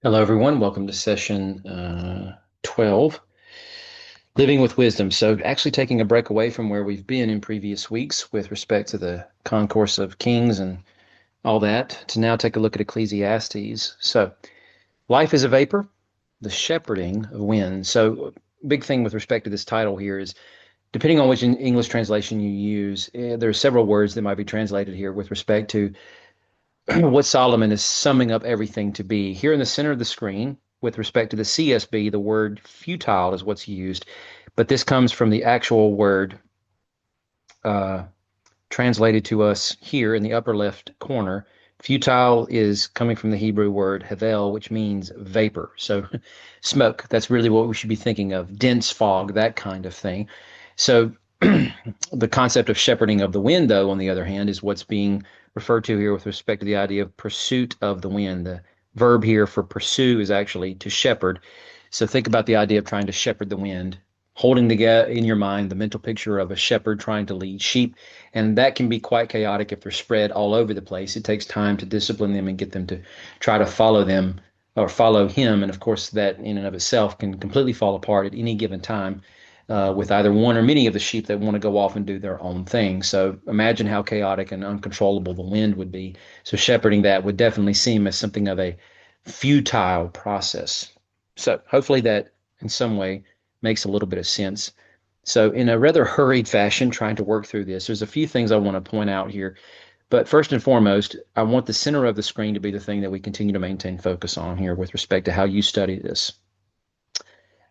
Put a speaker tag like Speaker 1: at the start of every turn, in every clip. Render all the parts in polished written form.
Speaker 1: Hello, everyone. Welcome to session 12, Living with Wisdom. So, actually taking a break away from where we've been in previous weeks with respect to the concourse of kings and all that, to now take a look at Ecclesiastes. So, life is a vapor, the shepherding of wind. So, big thing with respect to this title here is depending on which English translation you use, there are several words that might be translated here with respect to what Solomon is summing up everything to be. Here in the center of the screen, with respect to the CSB, the word futile is what's used, but this comes from the actual word uh, translated to us here in the upper left corner. Futile is coming from the Hebrew word havel, which means vapor. So, smoke, that's really what we should be thinking of. Dense fog, that kind of thing. So, the concept of shepherding of the wind, though, on the other hand, is what's being referred to here with respect to the idea of pursuit of the wind. The verb here for pursue is actually to shepherd. So think about the idea of trying to shepherd the wind, holding together in your mind the mental picture of a shepherd trying to lead sheep. And that can be quite chaotic if they're spread all over the place. It takes time to discipline them and get them to try to follow them or follow him. And of course, that in and of itself can completely fall apart at any given time with either one or many of the sheep that want to go off and do their own thing. So imagine how chaotic and uncontrollable the wind would be. So shepherding that would definitely seem as something of a futile process. So hopefully that in some way makes a little bit of sense. So in a rather hurried fashion, trying to work through this, there's a few things I want to point out here. But first and foremost, I want the center of the screen to be the thing that we continue to maintain focus on here with respect to how you study this.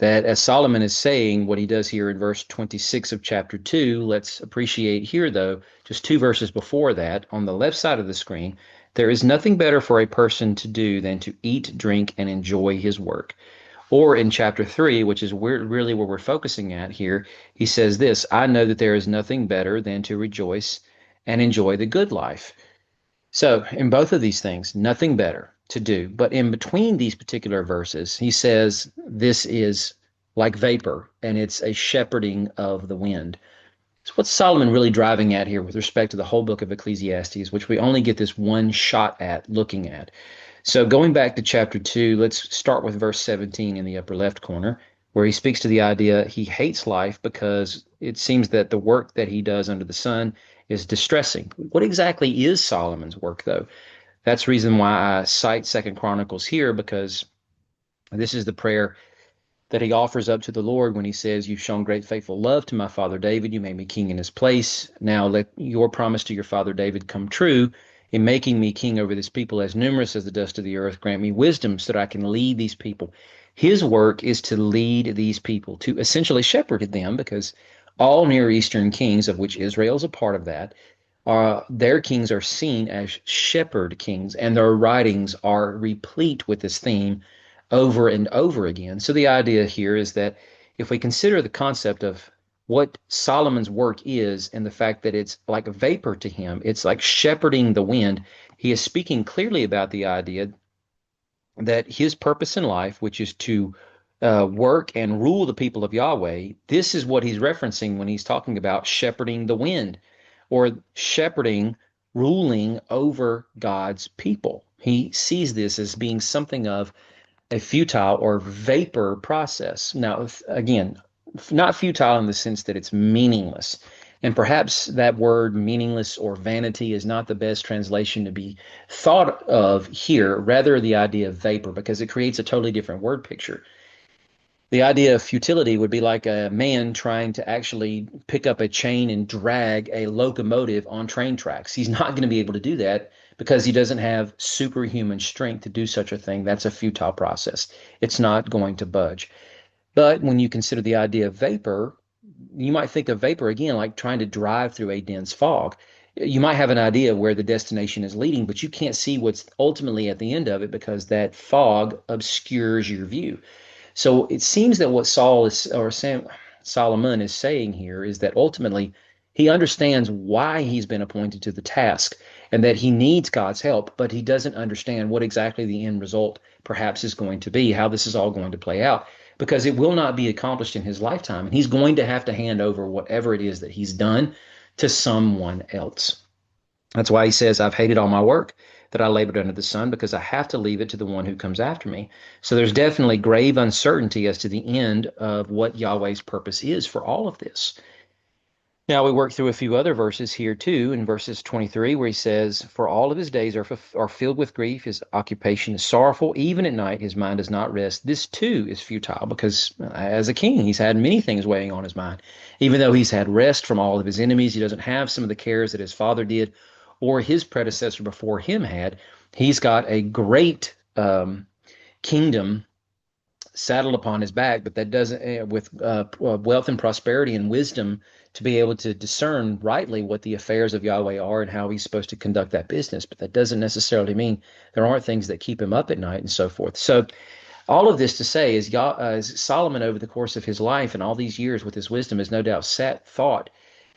Speaker 1: That as Solomon is saying, what he does here in verse 26 of chapter 2, let's appreciate here, though, just two verses before that, on the left side of the screen, there is nothing better for a person to do than to eat, drink, and enjoy his work. Or in chapter 3, which is really where we're focusing at here, he says this, I know that there is nothing better than to rejoice and enjoy the good life. So, in both of these things, nothing better to do. But in between these particular verses, he says this is like vapor and it's a shepherding of the wind. So, what's Solomon really driving at here with respect to the whole book of Ecclesiastes, which we only get this one shot at looking at? So, going back to chapter 2, let's start with verse 17 in the upper left corner, where he speaks to the idea he hates life because it seems that the work that he does under the sun is distressing. What exactly is Solomon's work, though? That's the reason why I cite Second Chronicles here, because this is the prayer that he offers up to the Lord when he says, You've shown great faithful love to my father David. You made me king in his place. Now let your promise to your father David come true in making me king over this people as numerous as the dust of the earth. Grant me wisdom so that I can lead these people. His work is to lead these people, to essentially shepherd them, because all Near Eastern kings, of which Israel is a part of that, their kings are seen as shepherd kings, and their writings are replete with this theme over and over again. So the idea here is that if we consider the concept of what Solomon's work is and the fact that it's like a vapor to him, it's like shepherding the wind, he is speaking clearly about the idea that his purpose in life, which is to work and rule the people of Yahweh, this is what he's referencing when he's talking about shepherding the wind or shepherding, ruling over God's people. He sees this as being something of a futile or vapor process. Now, again, not futile in the sense that it's meaningless. And perhaps that word meaningless or vanity is not the best translation to be thought of here, rather the idea of vapor, because it creates a totally different word picture. The idea of futility would be like a man trying to actually pick up a chain and drag a locomotive on train tracks. He's not going to be able to do that because he doesn't have superhuman strength to do such a thing. That's a futile process. It's not going to budge. But when you consider the idea of vapor, you might think of vapor again like trying to drive through a dense fog. You might have an idea of where the destination is leading, but you can't see what's ultimately at the end of it because that fog obscures your view. So it seems that what Solomon is saying here is that ultimately he understands why he's been appointed to the task and that he needs God's help, but he doesn't understand what exactly the end result perhaps is going to be, how this is all going to play out, because it will not be accomplished in his lifetime. And he's going to have to hand over whatever it is that he's done to someone else. That's why he says, I've hated all my work that I labored under the sun, because I have to leave it to the one who comes after me. So there's definitely grave uncertainty as to the end of what Yahweh's purpose is for all of this. Now we work through a few other verses here too, in verses 23, where he says, "For all of his days are filled with grief. His occupation is sorrowful. Even at night, his mind does not rest. This too is futile," because as a king, he's had many things weighing on his mind. Even though he's had rest from all of his enemies, he doesn't have some of the cares that his father did or his predecessor before him had. He's got a great kingdom saddled upon his back, but that doesn't, with wealth and prosperity and wisdom, to be able to discern rightly what the affairs of Yahweh are and how he's supposed to conduct that business. But that doesn't necessarily mean there aren't things that keep him up at night and so forth. So all of this to say is, Solomon, over the course of his life and all these years with his wisdom, has no doubt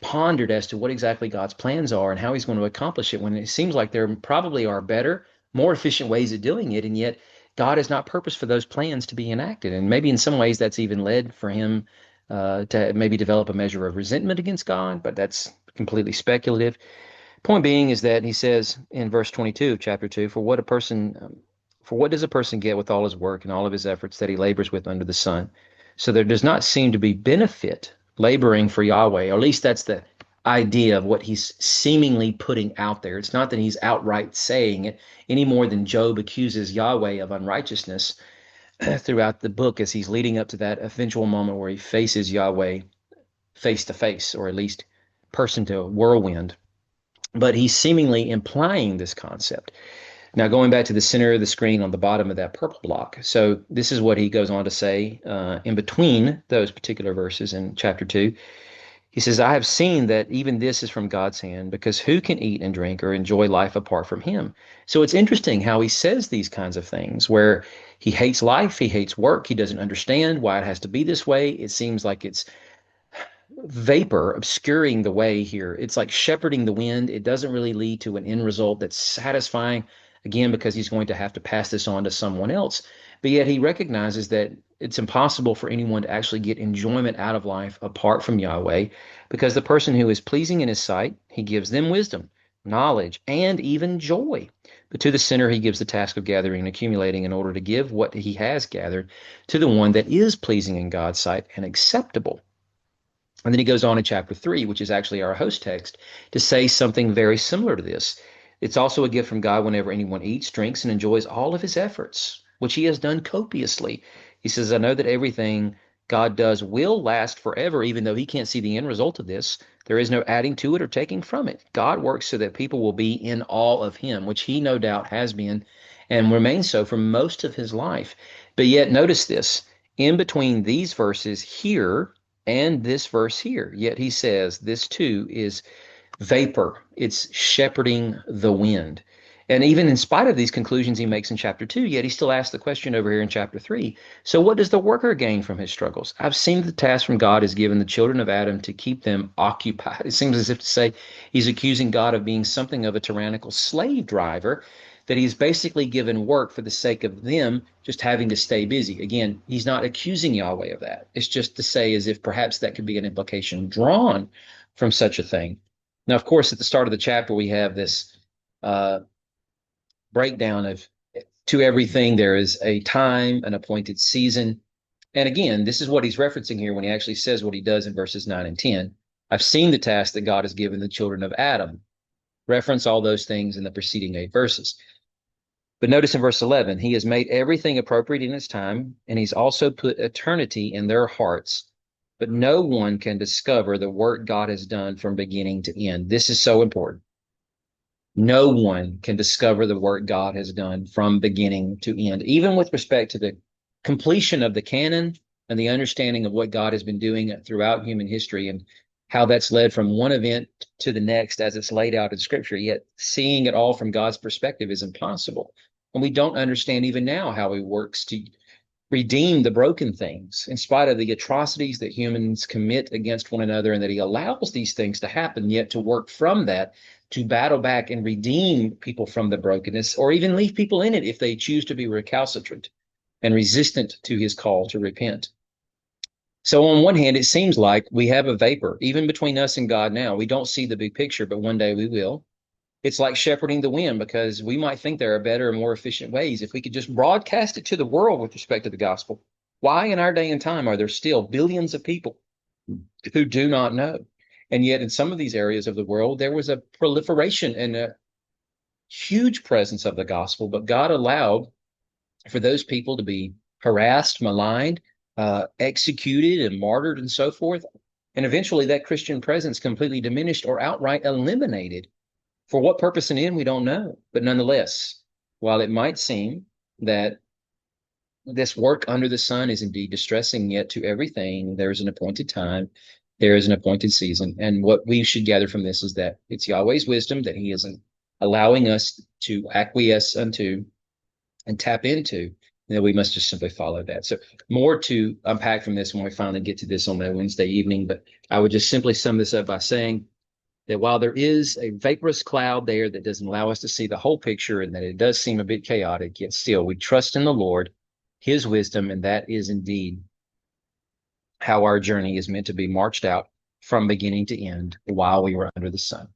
Speaker 1: pondered as to what exactly God's plans are and how he's going to accomplish it, when it seems like there probably are better, more efficient ways of doing it, and yet God has not purposed for those plans to be enacted. And maybe in some ways that's even led for him to maybe develop a measure of resentment against God, but that's completely speculative. Point being is that he says in verse 22 of chapter 2, for what does a person get with all his work and all of his efforts that he labors with under the sun? So there does not seem to be benefit laboring for Yahweh, or at least that's the idea of what he's seemingly putting out there. It's not that he's outright saying it any more than Job accuses Yahweh of unrighteousness throughout the book, as he's leading up to that eventual moment where he faces Yahweh face to face, or at least person to whirlwind. But he's seemingly implying this concept. Now, going back to the center of the screen on the bottom of that purple block. So this is what he goes on to say in between those particular verses in chapter 2. He says, "I have seen that even this is from God's hand, because who can eat and drink or enjoy life apart from him?" So it's interesting how he says these kinds of things, where he hates life, he hates work, he doesn't understand why it has to be this way. It seems like it's vapor obscuring the way here. It's like shepherding the wind. It doesn't really lead to an end result that's satisfying, again, because he's going to have to pass this on to someone else. But yet he recognizes that it's impossible for anyone to actually get enjoyment out of life apart from Yahweh, because the person who is pleasing in his sight, he gives them wisdom, knowledge, and even joy. But to the sinner, he gives the task of gathering and accumulating in order to give what he has gathered to the one that is pleasing in God's sight and acceptable. And then he goes on in chapter 3, which is actually our host text, to say something very similar to this. It's also a gift from God whenever anyone eats, drinks, and enjoys all of his efforts, which he has done copiously. He says, "I know that everything God does will last forever, even though he can't see the end result of this. There is no adding to it or taking from it. God works so that people will be in awe of him," which he no doubt has been and remains so for most of his life. But yet, notice this, in between these verses here and this verse here, yet he says this too is vapor. It's shepherding the wind. And even in spite of these conclusions he makes in chapter 2, yet he still asks the question over here in chapter 3. So what does the worker gain from his struggles? I've seen the task from God is given the children of Adam to keep them occupied. It seems as if to say he's accusing God of being something of a tyrannical slave driver, that he's basically given work for the sake of them just having to stay busy. Again, he's not accusing Yahweh of that. It's just to say as if perhaps that could be an implication drawn from such a thing. Now, of course, at the start of the chapter, we have this breakdown of, to everything there is a time, an appointed season. And again, this is what he's referencing here when he actually says what he does in verses 9 and 10. I've seen the task that God has given the children of Adam. Reference all those things in the preceding 8 verses. But notice in verse 11, he has made everything appropriate in its time, and he's also put eternity in their hearts. But no one can discover the work God has done from beginning to end. This is so important. No one can discover the work God has done from beginning to end, even with respect to the completion of the canon and the understanding of what God has been doing throughout human history and how that's led from one event to the next as it's laid out in Scripture. Yet seeing it all from God's perspective is impossible. And we don't understand even now how he works to redeem the broken things in spite of the atrocities that humans commit against one another, and that he allows these things to happen, yet to work from that to battle back and redeem people from the brokenness, or even leave people in it if they choose to be recalcitrant and resistant to his call to repent. So on one hand, it seems like we have a vapor, even between us and God now. We don't see the big picture, but one day we will. It's like shepherding the wind, because we might think there are better and more efficient ways. If we could just broadcast it to the world with respect to the gospel, why in our day and time are there still billions of people who do not know? And yet, in some of these areas of the world, there was a proliferation and a huge presence of the gospel, but God allowed for those people to be harassed, maligned, executed, and martyred, and so forth. And eventually, that Christian presence completely diminished or outright eliminated. For what purpose and end, we don't know. But nonetheless, while it might seem that this work under the sun is indeed distressing, yet to everything there is an appointed time, there is an appointed season. And what we should gather from this is that it's Yahweh's wisdom that He is allowing us to acquiesce unto and tap into, and that we must just simply follow that. So more to unpack from this when we finally get to this on that Wednesday evening. But I would just simply sum this up by saying that while there is a vaporous cloud there that doesn't allow us to see the whole picture, and that it does seem a bit chaotic, yet still we trust in the Lord, His wisdom, and that is indeed how our journey is meant to be marched out from beginning to end while we were under the sun.